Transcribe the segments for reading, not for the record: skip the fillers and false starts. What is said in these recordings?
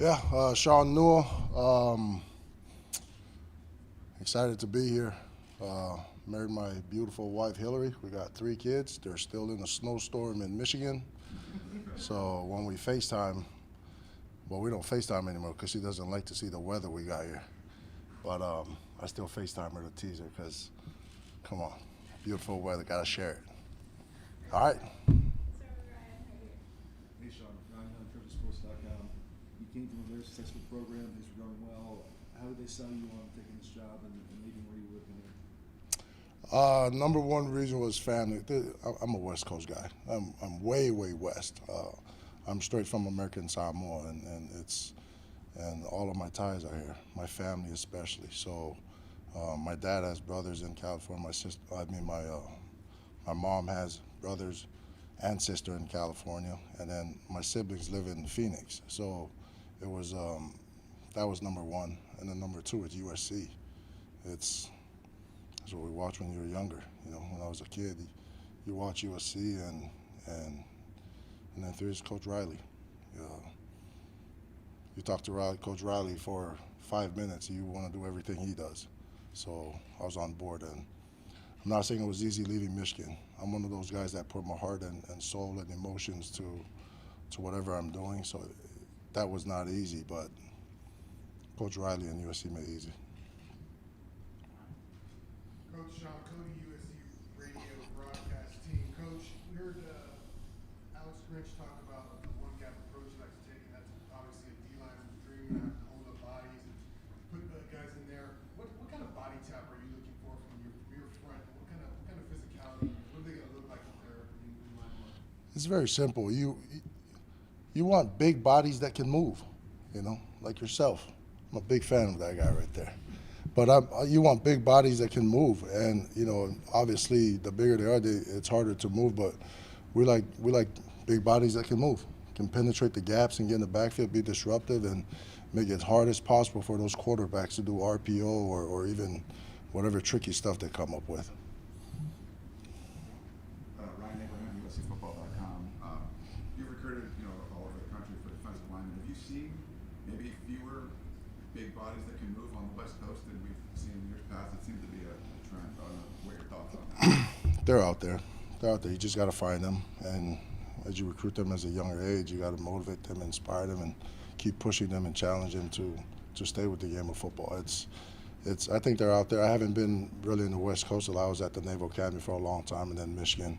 Yeah, Shaun Nua. Excited to be here. Married my beautiful wife Hillary. We got 3 kids. They're still in a snowstorm in Michigan. So when we FaceTime, well, we don't FaceTime anymore because she doesn't like to see the weather we got here. But I still FaceTime her to tease her because, come on, beautiful weather, gotta share it. All right. Hey Shaun, Ryan Hunt, CoachSports.com. You came from a very successful program, things were going well. How did they sell you on taking this job and leaving where you live in here? Number one reason was family. I'm a West Coast guy. I'm way, way west. I'm straight from American Samoa, and all of my ties are here. My family especially. So, my dad has brothers in California. My mom has brothers and sister in California, and then my siblings live in Phoenix. So, it was that was number one, and then number two is USC. It's That's what we watched when you were younger. When I was a kid, you watch USC, and and then there's Coach Riley. You talk to Coach Riley for 5 minutes, you want to do everything he does. So I was on board, and I'm not saying it was easy leaving Michigan. I'm one of those guys that put my heart and soul and emotions to whatever I'm doing. So that was not easy, but Coach Riley and USC made it easy. Coach Sean Cody, USC radio broadcast team. Coach, we heard Alex Grinch talk about the one gap approach you like to take, and that's obviously a D-line's dream, to hold up bodies and put guys in there. What kind of body type are you looking for from your front? What kind of physicality? What are they going to look like if they're in line one? It's very simple. You want big bodies that can move, like yourself. I'm a big fan of that guy right there. But you want big bodies that can move, and obviously the bigger they are, it's harder to move. But we like big bodies that can move, can penetrate the gaps and get in the backfield, be disruptive, and make it as hard as possible for those quarterbacks to do RPO or even whatever tricky stuff they come up with. Ryan Abraham, USCFootball.com. You've recruited, all over the country for defensive linemen. Have you seen maybe fewer big bodies that can move on the West Coast than we've seen in years past? It seems to be a trend. I don't know what your thoughts on that. They're out there. They're out there. You just got to find them, and as you recruit them as a younger age, you got to motivate them, inspire them, and keep pushing them and challenge them to stay with the game of football. It's. I think they're out there. I haven't been really in the West Coast. I was at the Naval Academy for a long time, and then Michigan,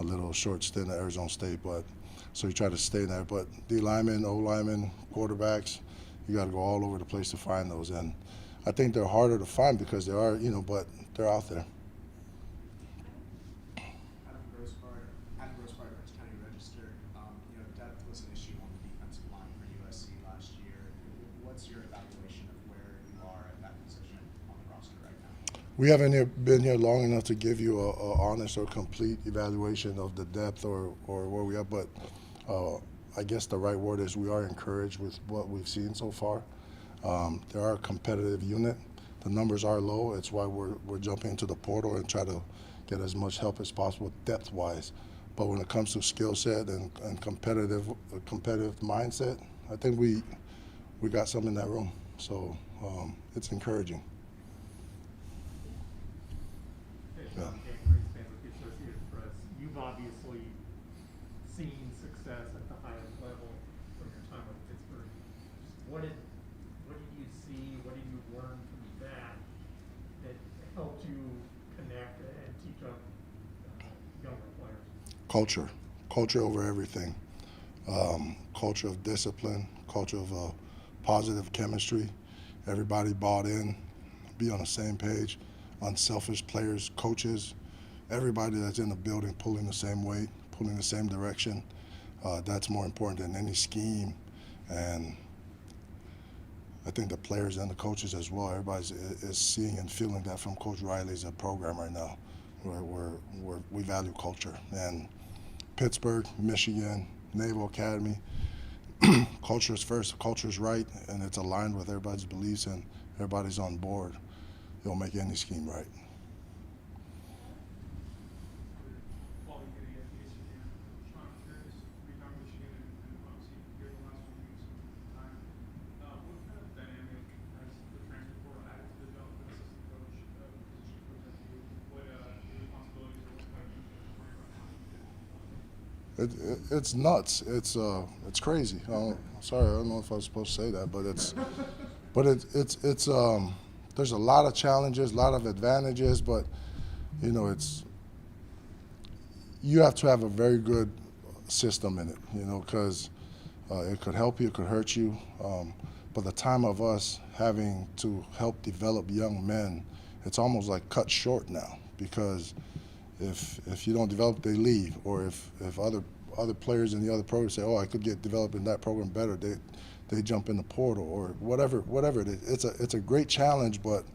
a little short stint at Arizona State. But so you try to stay there. But D linemen, O linemen, quarterbacks, you got to go all over the place to find those. And I think they're harder to find because they are, but they're out there. Adam Grossbarger, County Register. Depth was an issue on the defensive line for USC last year. What's your evaluation of where you are at that position on the roster right now? We haven't been here long enough to give you a honest or complete evaluation of the depth or where we are, but I guess the right word is we are encouraged with what we've seen so far. They are a competitive unit. The numbers are low. It's why we're jumping into the portal and try to get as much help as possible depth-wise. But when it comes to skill set and competitive mindset, I think we got some in that room. So it's encouraging. Hey, Yeah. Sean Greenspan with the Associated Press. You've obviously seen success at the highest level from your time with Pittsburgh. Just what did you see? What did you learn from that helped you connect and teach up younger players? Culture over everything. Culture of discipline, culture of positive chemistry. Everybody bought in, be on the same page. Unselfish players, coaches, everybody that's in the building pulling the same weight, pulling the same direction. That's more important than any scheme. And I think the players and the coaches as well, everybody is seeing and feeling that from Coach Riley's program right now. We value culture. And Pittsburgh, Michigan, Naval Academy, culture is first, culture is right, and it's aligned with everybody's beliefs and everybody's on board. It'll make any scheme right. While we get again, Sean, curious, we talked Michigan and obviously you're the last one to use some time. It's nuts. It's crazy. Sorry, I don't know if I was supposed to say that, but it's there's a lot of challenges, a lot of advantages, but you know, you have to have a very good system in it, you know, because it could help you, it could hurt you. But the time of us having to help develop young men, it's almost like cut short now, because if you don't develop, they leave, or if other players in the other program say, oh, I could get developed in that program better, they jump in the portal or whatever it is. It's a great challenge, but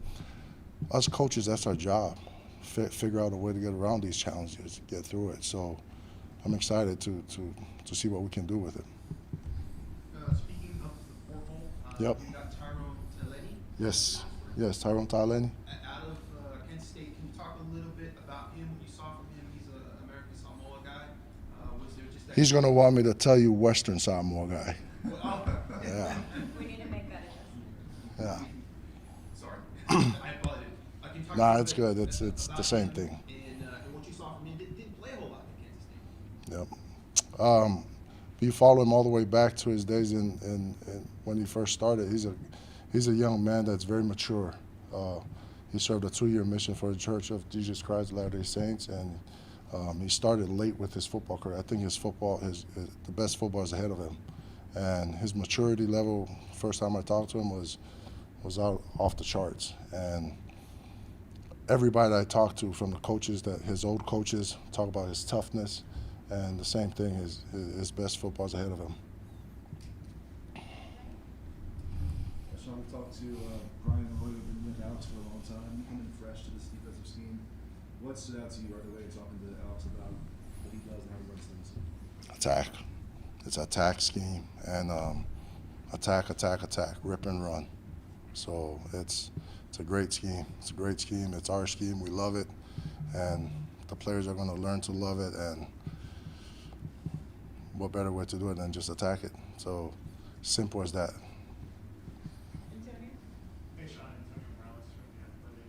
us coaches, that's our job. Figure out a way to get around these challenges, get through it. So I'm excited to see what we can do with it. Speaking of the portal, Yep. you've got Tyrone Taleni. Yes, Tyrone Taleni. Out of Kent State, can you talk a little bit about him? What you saw from him? He's an American Samoa guy. Was there just that? He's going to want me to tell you Western Samoa guy. Yeah. We need to make that adjustment. Yeah. Sorry, I apologize. Can you talk a Nah, little it's bit good. It's about the same him thing. And what you saw from him, didn't play a whole lot in Kansas State. Yep. You follow him all the way back to his days in when he first started. He's a young man that's very mature. He served a 2-year mission for the Church of Jesus Christ of Latter-day Saints, and he started late with his football career. I think the best football is ahead of him, and his maturity level. First time I talked to him was out off the charts, and everybody that I talked to, from the coaches, that his old coaches, talk about his toughness, and the same thing, his best football is ahead of him. Shaun, we talked to Brian Roy, who's been with Alex for a long time. You come in fresh to this defensive scheme. What stood out to you right away talking to Alex about what he does and how he runs things? Attack. It's an attack scheme, and attack, rip and run. So it's a great scheme. It's a great scheme. It's our scheme. We love it, and the players are going to learn to love it. And what better way to do it than just attack it? So simple as that. Antonio? Hey, Shaun, Antonio Morales from the Athletic.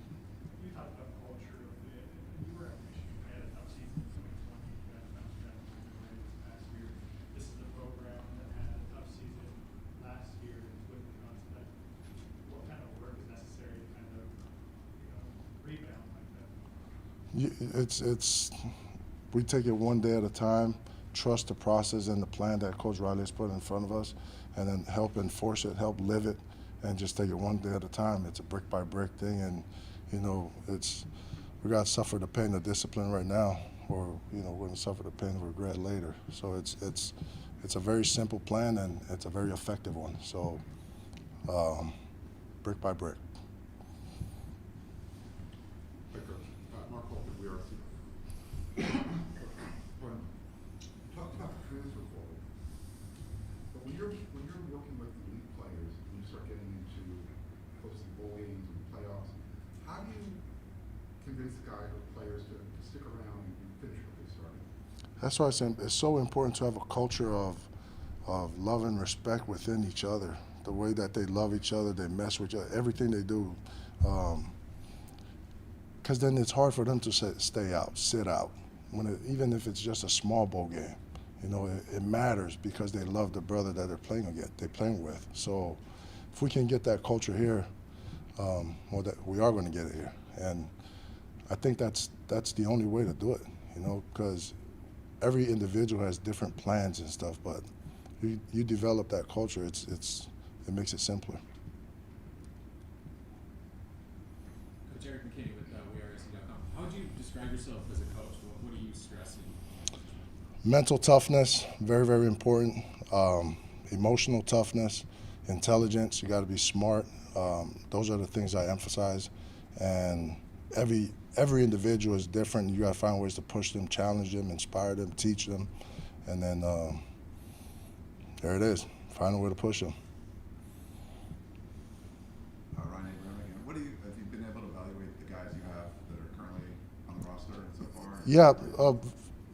You talked about the culture of it. You were at Michigan. You had a tough season in 2020. You guys bounced back from the this past year. This is a program that had a tough season last year. It's with the concept. What kind of work is necessary to kind of, rebound like that? We take it one day at a time, trust the process and the plan that Coach Riley has put in front of us, and then help enforce it, help live it, and just take it one day at a time. It's a brick by brick thing, and we got to suffer the pain of discipline right now, or we're going to suffer the pain of regret later. So it's a very simple plan, and it's a very effective one. So brick by brick. Hi, Coach. Mark Holton, we are. Talked about the transfer portal, but when you're working with the elite players, when you start getting into hosting bowl games and playoffs, how do you convince the guys or players to stick around and finish what they started? That's why it's so important to have a culture of love and respect within each other. The way that they love each other, they mess with each other, everything they do. Because then it's hard for them to sit out. Even if it's just a small bowl game, it matters because they love the brother that they're playing with. So if we can get that culture here, we are going to get it here. And I think that's the only way to do it, because every individual has different plans and stuff, but you develop that culture, it makes it simpler. Coach Eric McKinney with WeAreSC.com. How would you describe yourself as a coach? What do you stress in? Mental toughness, very, very important. Emotional toughness, intelligence, you got to be smart. Those are the things I emphasize. And every individual is different. You got to find ways to push them, challenge them, inspire them, teach them. And then there it is. Find a way to push them. Ryan Abraham again. Have you been able to evaluate the guys you have that are currently on the roster so far? Yeah,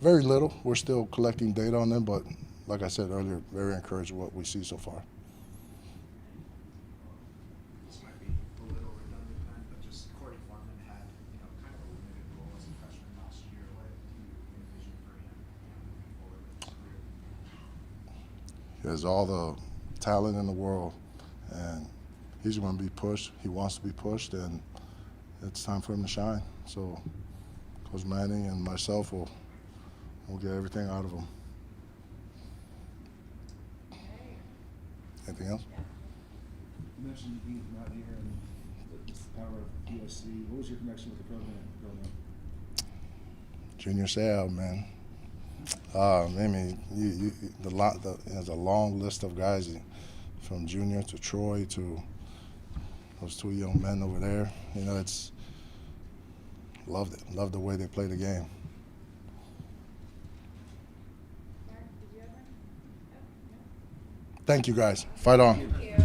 very little. We're still collecting data on them, but like I said earlier, very encouraged with what we see so far. This might be a little redundant, but just Corey Foreman had, kind of a limited role as a freshman last year. What do you envision for him moving forward? He has all the talent in the world, and he's going to be pushed. He wants to be pushed, and it's time for him to shine. So Coach Manning and myself will get everything out of him. Anything else? You mentioned you being from out here and the power of USC. What was your connection with the program growing up? Junior Seau, man. I mean, there's a long list of guys from junior to Troy to those two young men over there. You know, loved it. Loved the way they play the game. Mark, did you have one? Oh, no. Thank you, guys. Fight on. Thank you.